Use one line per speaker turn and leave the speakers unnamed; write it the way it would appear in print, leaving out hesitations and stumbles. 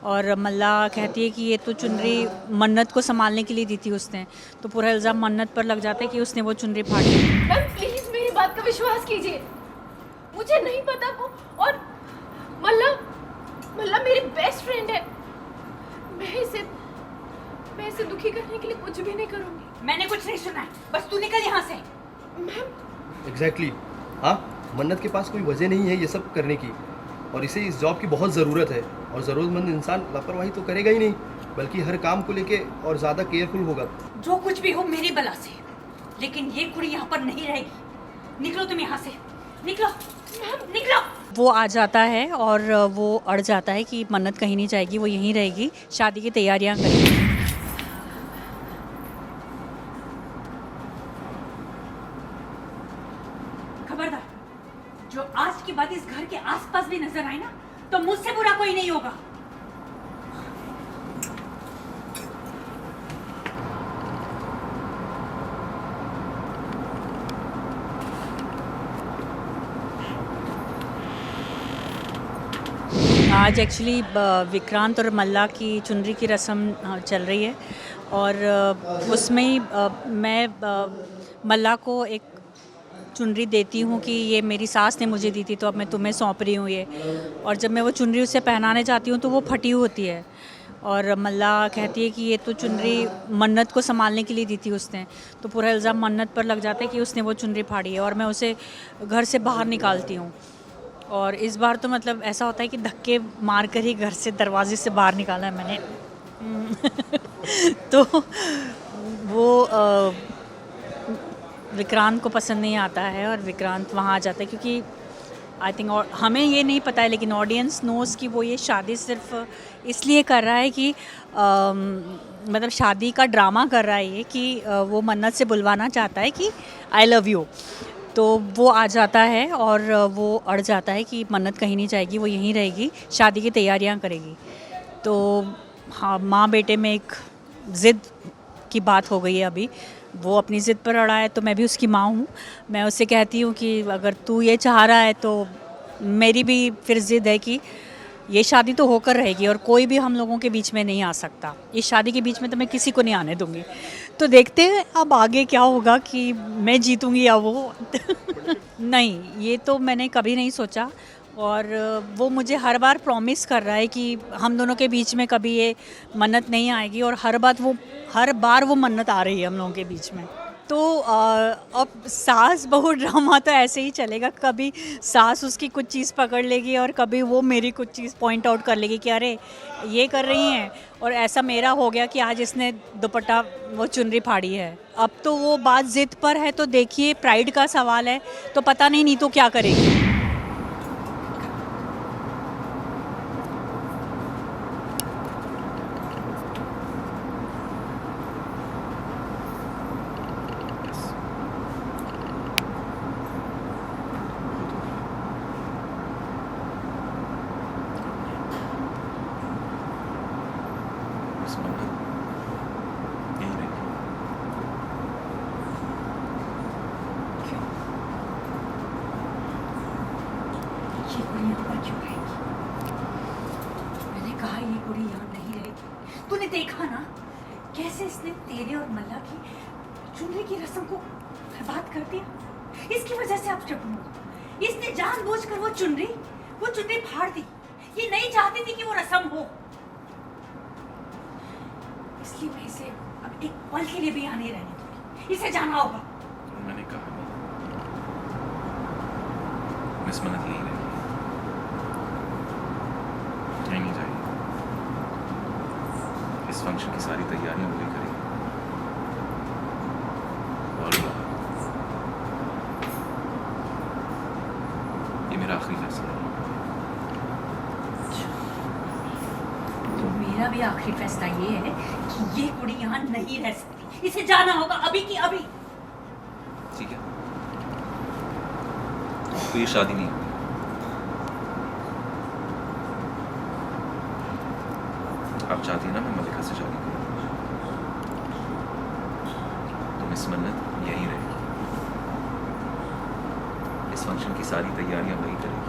और मल्ला कहती है कि ये तो चुनरी मन्नत को संभालने के लिए दी थी उसने, तो पूरा इल्ज़ाम मन्नत पर लग जाता है कि उसने वो चुनरी फाड़ी।
मैम प्लीज मेरी बात का विश्वास कीजिए, मुझे नहीं पता वो, और मल्ला मल्ला मेरी बेस्ट फ्रेंड है। मैं इसे दुखी करने के लिए कुछ भी नहीं करूंगी।
मैंने कुछ नहीं सुना है, बस तू निकल यहाँ से।
मैम
एग्जैक्टली हाँ, मन्नत के पास कोई वजह नहीं है ये सब करने की, और इसे इस जॉब की बहुत ज़रूरत है। और ज़रूरतमंद इंसान लापरवाही तो करेगा ही नहीं, बल्कि हर काम को लेके और ज़्यादा केयरफुल होगा।
जो कुछ भी हो मेरी बला से, लेकिन ये कुड़ी यहाँ पर नहीं रहेगी। निकलो तुम यहाँ से, निकलो निकलो। वो आ जाता है और वो अड़ जाता है कि मन्नत कहीं नहीं जाएगी, वो यहीं रहेगी, शादी की तैयारियां करेगी। खबरदार, जो आज के बाद इस घर के आसपास भी नजर आए ना, तो मुझसे बुरा कोई नहीं होगा। आज एक्चुअली विक्रांत और मल्ला की चुनरी की रस्म चल रही है, और उसमें ही मैं मल्ला को एक चुनरी देती हूँ कि ये मेरी सास ने मुझे दी थी, तो अब मैं तुम्हें सौंप रही हूँ ये। और जब मैं वो चुनरी उसे पहनाने जाती हूँ तो वो फटी होती है, और मल्ला कहती है कि ये तो चुनरी मन्नत को संभालने के लिए दी थी उसने, तो पूरा इल्ज़ाम मन्नत पर लग जाता है कि उसने वो चुनरी फाड़ी है, और मैं उसे घर से बाहर निकालती हूँ। और इस बार तो मतलब ऐसा होता है कि धक्के मार कर ही घर से, दरवाजे से बाहर निकाला है मैंने। तो वो विक्रांत को पसंद नहीं आता है, और विक्रांत वहाँ आ जाता है, क्योंकि आई थिंक, और हमें ये नहीं पता है लेकिन ऑडियंस नोज़ कि वो ये शादी सिर्फ इसलिए कर रहा है कि मतलब शादी का ड्रामा कर रहा है ये, कि वो मन्नत से बुलवाना चाहता है कि आई लव यू। तो वो आ जाता है और वो अड़ जाता है कि मन्नत कहीं नहीं जाएगी, वो यहीं रहेगी, शादी की तैयारियां करेगी। तो हाँ, माँ बेटे में एक ज़िद की बात हो गई है अभी। वो अपनी ज़िद पर अड़ा है, तो मैं भी उसकी माँ हूँ। मैं उससे कहती हूँ कि अगर तू ये चाह रहा है तो मेरी भी फिर ज़िद है कि ये शादी तो होकर रहेगी, और कोई भी हम लोगों के बीच में नहीं आ सकता। इस शादी के बीच में तो मैं किसी को नहीं आने दूंगी। तो देखते हैं अब आगे क्या होगा, कि मैं जीतूंगी या वो। नहीं, ये तो मैंने कभी नहीं सोचा, और वो मुझे हर बार प्रॉमिस कर रहा है कि हम दोनों के बीच में कभी ये मन्नत नहीं आएगी, और हर बार वो मन्नत आ रही है हम लोगों के बीच में। तो अब सास बहू ड्रामा तो ऐसे ही चलेगा। कभी सास उसकी कुछ चीज़ पकड़ लेगी, और कभी वो मेरी कुछ चीज़ पॉइंट आउट कर लेगी कि अरे ये कर रही हैं, और ऐसा मेरा हो गया कि आज इसने दुपट्टा वो चुनरी फाड़ी है। अब तो वो बात ज़िद पर है, तो देखिए प्राइड का सवाल है, तो पता नहीं नीतू क्या करेगी। ये कुड़ी यहाँ पर क्यों रहेगी? मैंने कहा ये कुड़ी यहाँ नहीं रहेगी। तूने देखा ना कैसे इसने तेरे और मल्ला की चुनरी की रस्म को बर्बाद कर दिया। इसकी वजह से आप चुप हो। इसने जानबूझकर वो चुनरी फाड़ दी। ये नहीं चाहती थी कि वो रस्म हो, इसलिए मैं इसे अब एक पल के लिए भी यहाँ नहीं रहने दूंगी। इसे जाना होगा।
मैंने कहा मिस मन्नत यही रहेगी, कहीं नहीं जाएगी। इस फंक्शन की सारी तैयारियां वही करेगी। ये मेरा आखिरी फैसला है।
तो मेरा भी आखिरी फैसला ये है कि ये कुड़ी यहाँ नहीं रह सकती। इसे जाना होगा अभी की अभी।
ठीक है, तो ये शादी नहीं होगी। आप चाहती हैं ना मैं मलिका से शादी करूं, तो मिस मन्नत यहीं रहेगी। इस फंक्शन की सारी तैयारियां वही करेगी।